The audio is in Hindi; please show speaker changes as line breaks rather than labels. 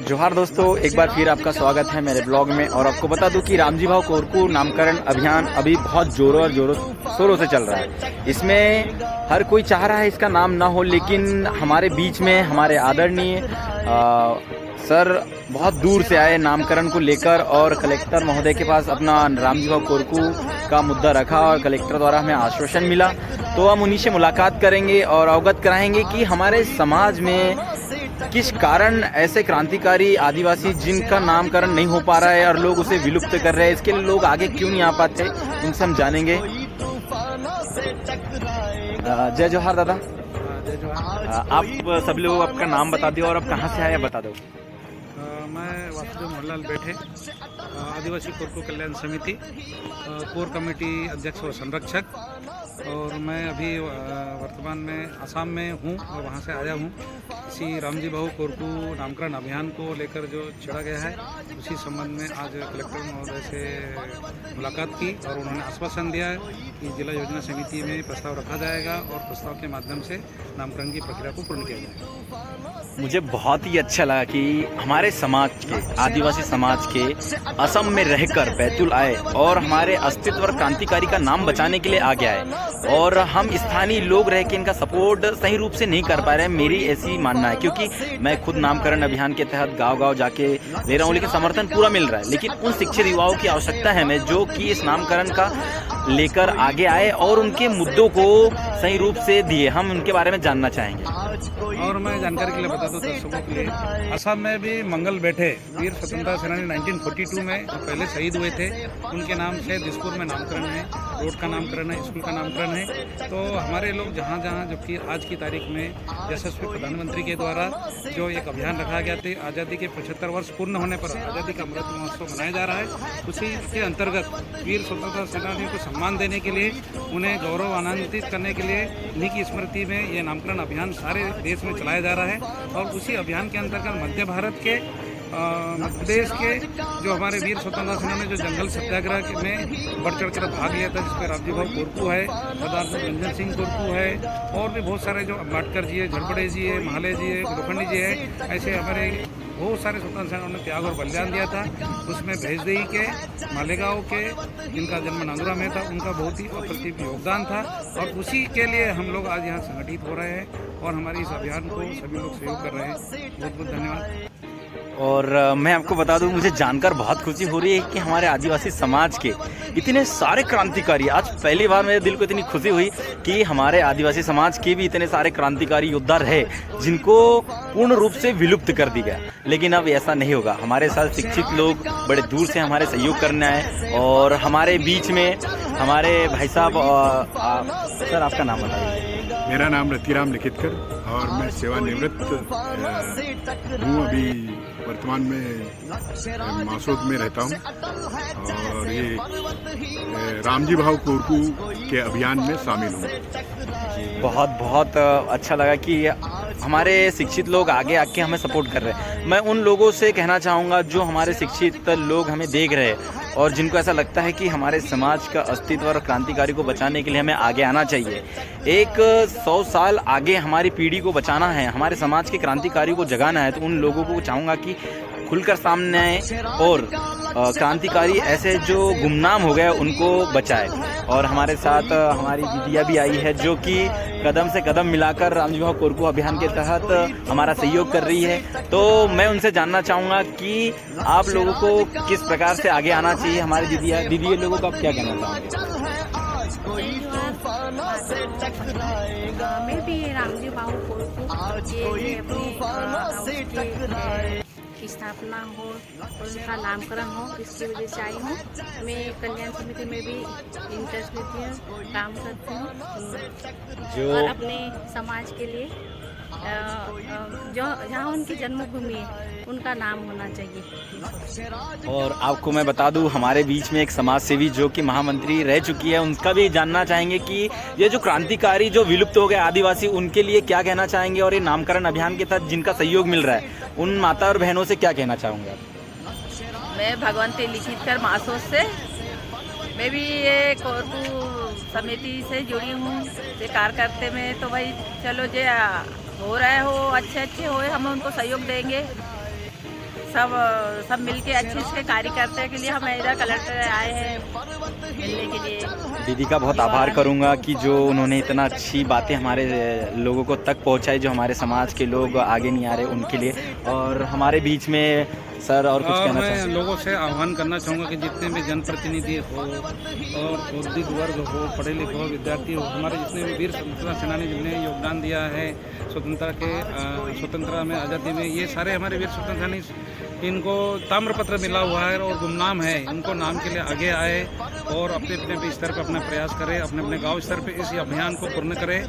जोहार दोस्तों, एक बार फिर आपका स्वागत है मेरे ब्लॉग में। और आपको बता दूं कि रामजी भाव कोरकू नामकरण अभियान अभी बहुत जोरों और शोरों से चल रहा है। इसमें हर कोई चाह रहा है इसका नाम ना हो, लेकिन हमारे बीच में हमारे आदरणीय सर बहुत दूर से आए नामकरण को लेकर और कलेक्टर महोदय के पास अपना रामजी भाव कोरकू का मुद्दा रखा और कलेक्टर द्वारा हमें आश्वासन मिला। तो हम उन्हीं से मुलाकात करेंगे और अवगत कराएंगे कि हमारे समाज में किस कारण ऐसे क्रांतिकारी आदिवासी जिनका नामकरण नहीं हो पा रहा है और लोग उसे विलुप्त कर रहे हैं, इसके लिए लोग आगे क्यों नहीं आ पाते, उनसे हम जानेंगे। जय जोहार दादा।
जय जोहार।
आप सब लोग आपका नाम बता दो और आप कहाँ से आए बता दो।
मैं वासुदेव मोहनलाल बैठे, आदिवासी कोरकू कल्याण समिति कोर कमेटी अध्यक्ष व संरक्षक, और मैं अभी वर्तमान में असम में हूँ और वहाँ से आया हूँ। इसी रामजी भाव कोरकू नामकरण अभियान को लेकर जो छेड़ा गया है, उसी संबंध में आज कलेक्टर महोदय से मुलाकात की और उन्होंने आश्वासन दिया है कि जिला योजना समिति में प्रस्ताव रखा जाएगा और प्रस्ताव के माध्यम से नामकरण की प्रक्रिया को पूर्ण किया जाएगा।
मुझे बहुत ही अच्छा लगा कि हमारे समाज के, आदिवासी समाज के असम में रहकर बैतूल आए और हमारे अस्तित्व और क्रांतिकारी का नाम बचाने के लिए आगे आए। और हम स्थानीय लोग रह के इनका सपोर्ट सही रूप से नहीं कर पा रहे हैं, मेरी ऐसी मानना है। क्योंकि मैं खुद नामकरण अभियान के तहत गांव-गांव जाके ले रहा हूँ, लेकिन समर्थन पूरा मिल रहा है। लेकिन उन शिक्षित युवाओं की आवश्यकता है हमें, जो कि इस नामकरण का लेकर आगे आए और उनके मुद्दों को सही रूप से दिए। हम उनके बारे में जानना चाहेंगे।
और मैं जानकारी के लिए बता दूं दर्शकों के लिए, असम में भी मंगल बैठे वीर स्वतंत्रता सेनानी 1942 में जो पहले शहीद हुए थे, उनके नाम से दिसपुर में नामकरण है, रोड का नामकरण है, स्कूल का नामकरण है। तो हमारे लोग जहाँ जहाँ, जबकि आज की तारीख में यशस्वी प्रधानमंत्री के द्वारा जो एक अभियान रखा गया था, आज़ादी के 75 वर्ष पूर्ण होने पर आज़ादी का अमृत महोत्सव मनाया जा रहा है, उसी के अंतर्गत वीर स्वतंत्रता सेनानियों को सम्मान देने के लिए, उन्हें गौरव आनंदित करने के लिए उन्हीं की स्मृति में ये नामकरण अभियान सारे देश में चलाया जा रहा है। और उसी अभियान के अंतर्गत मध्य भारत के मध्य प्रदेश के जो हमारे वीर स्वतंत्रता सेनानी जो जंगल सत्याग्रह में बढ़ चढ़ कर भाग लिया था, जिसमें रामजी भाव कोरकू है, सरदार रंजन सिंह कोरकू है, और भी बहुत सारे जो अम्बेडकर जी है, झड़पड़े जी है, महाले जी है, लोखंडी जी है, ऐसे हमारे बहुत सारे स्वतंत्र सेनानियों ने त्याग और बलिदान दिया था। उसमें भैंसदेही के, मालेगांव के, जिनका जन्म नांदुरा में था, उनका बहुत ही अप्रतिम योगदान था। और उसी के लिए हम लोग आज यहाँ संगठित हो रहे हैं और हमारे इस अभियान को सभी लोग सहयोग कर रहे हैं। बहुत बहुत धन्यवाद।
और मैं आपको बता दूं, मुझे जानकर बहुत खुशी हो रही है कि हमारे आदिवासी समाज के इतने सारे क्रांतिकारी, आज पहली बार मेरे दिल को इतनी खुशी हुई कि हमारे आदिवासी समाज के भी इतने सारे क्रांतिकारी योद्धा रहे जिनको पूर्ण रूप से विलुप्त कर दिया गया। लेकिन अब ऐसा नहीं होगा। हमारे साथ शिक्षित लोग बड़े दूर से हमारे सहयोग करने आए और हमारे बीच में हमारे भाई साहब। सर, आपका नाम बताइए।
मेरा नाम रतिराम लिखितकर और मैं सेवानिवृत्त हूँ। अभी वर्तमान में मासूद में रहता हूँ और ये रामजी भाव कोरकू के अभियान में शामिल हूँ।
बहुत बहुत अच्छा लगा कि हमारे शिक्षित लोग आगे आके हमें सपोर्ट कर रहे हैं। मैं उन लोगों से कहना चाहूँगा जो हमारे शिक्षित लोग हमें देख रहे हैं और जिनको ऐसा लगता है कि हमारे समाज का अस्तित्व और क्रांतिकारी को बचाने के लिए हमें आगे आना चाहिए। एक 100 साल आगे हमारी पीढ़ी को बचाना है, हमारे समाज के क्रांतिकारी को जगाना है, तो उन लोगों को चाहूँगा कि खुलकर सामने आए और क्रांतिकारी ऐसे जो गुमनाम हो गए उनको बचाए। और हमारे साथ हमारी दीदिया भी आई है, जो कि कदम से कदम मिलाकर रामजी भाव कोरकू अभियान के तहत हमारा सहयोग कर रही है। तो मैं उनसे जानना चाहूँगा कि आप लोगों को किस प्रकार से आगे आना चाहिए। हमारे दीदी लोगों को आप क्या कहना चाहोगे?
मैं भी रामजी भाव कोरकू की स्थापना हो और उनका नामकरण हो, इसकी वजह से आई हूँ। मैं कल्याण समिति में भी इंटरेस्ट लेती हूँ, काम करती हूँ और अपने समाज के लिए जो जहाँ उनकी जन्मभूमि है उनका नाम होना चाहिए।
और आपको मैं बता दूं, हमारे बीच में एक समाज सेवी जो कि महामंत्री रह चुकी है, उनका भी जानना चाहेंगे कि ये जो क्रांतिकारी जो विलुप्त हो गए आदिवासी, उनके लिए क्या कहना चाहेंगे। और ये नामकरण अभियान के तहत जिनका सहयोग मिल रहा है, उन माता और बहनों से क्या कहना चाहूँगा?
मैं भगवंती लिखितकर मासूद से, मैं भी ये कोरकू समिति से जुड़ी हूँ। ये कार्यकर्ते में तो भाई चलो जो हो रहे हो अच्छे हो, हम उनको सहयोग देंगे। सब मिलके अच्छे से कार्य करते के लिए हम इधर कलेक्टर आए हैं मिलने के लिए।
दीदी का बहुत आभार करूंगा कि जो उन्होंने इतना अच्छी बातें हमारे लोगों को तक पहुंचाई, जो हमारे समाज के लोग आगे नहीं आ रहे उनके लिए। और हमारे बीच में सर और कुछ कहना
मैं
चाहूँगा?
लोगों से आह्वान करना चाहूँगा कि जितने भी जनप्रतिनिधि हो और बौद्धिक वर्ग हो, पढ़े लिखे हो, विद्यार्थी हो, हमारे जितने भी वीर स्वतंत्रता सेनानी जिन्होंने योगदान दिया है स्वतंत्रता में, आज़ादी में, ये सारे हमारे वीर स्वतंत्रता सेनानी, इनको ताम्रपत्र मिला हुआ है और गुमनाम है, उनको नाम के लिए आगे आए और अपने अपने स्तर पर अपना प्रयास करें, अपने अपने गांव स्तर पर इस अभियान को पूर्ण करें।